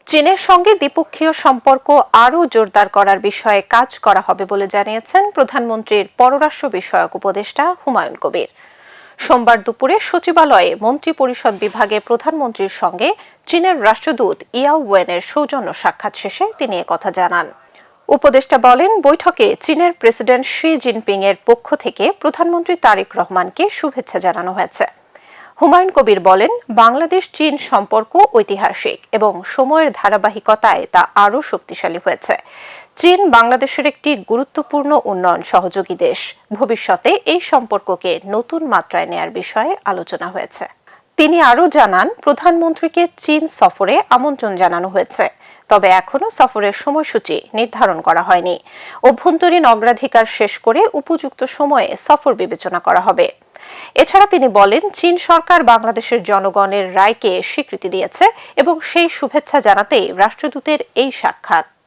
চীনের সঙ্গে দ্বিপক্ষীয় সম্পর্ক আরও জোরদার করার বিষয়ে কাজ করা হবে বলে জানিয়েছেন প্রধানমন্ত্রীর পররাষ্ট্র বিষয়ক উপদেষ্টা হুমায়ুন কবির। সোমবার দুপুরে সচিবালয়ে মন্ত্রিপরিষদ বিভাগে প্রধানমন্ত্রীর সঙ্গে চীনের রাষ্ট্রদূত ইয়াও ওয়েনের সৌজন্য সাক্ষাৎ শেষে তিনি একথা জানান। উপদেষ্টা বলেন, বৈঠকে চীনের প্রেসিডেন্ট শি জিনপিং এর পক্ষ থেকে প্রধানমন্ত্রী তারেক রহমানকে শুভেচ্ছা জানানো হয়েছে। হুমায়ুন কবির বলেন, বাংলাদেশ চীন সম্পর্ক ঐতিহাসিক এবং সময়ের ধারাবাহিকতায় তা আরও শক্তিশালী হয়েছে। চীন বাংলাদেশের একটি গুরুত্বপূর্ণ উন্নয়ন সহযোগী দেশ। ভবিষ্যতে এই সম্পর্ককে নতুন মাত্রায় নেয়ার বিষয়ে আলোচনা হয়েছে। তিনি আরও জানান, প্রধানমন্ত্রীকে চীন সফরে আমন্ত্রণ জানানো হয়েছে, তবে এখনো সফরের সময়সূচি নির্ধারণ করা হয়নি। অভ্যন্তরীণ অগ্রাধিকার শেষ করে উপযুক্ত সময়ে সফর বিবেচনা করা হবে। এছাড়া তিনি বলেন, চীন সরকার বাংলাদেশের জনগণের রায়কে স্বীকৃতি দিয়েছে এবং সেই শুভেচ্ছা জানাতেই রাষ্ট্রদূতের এই সাক্ষাৎ।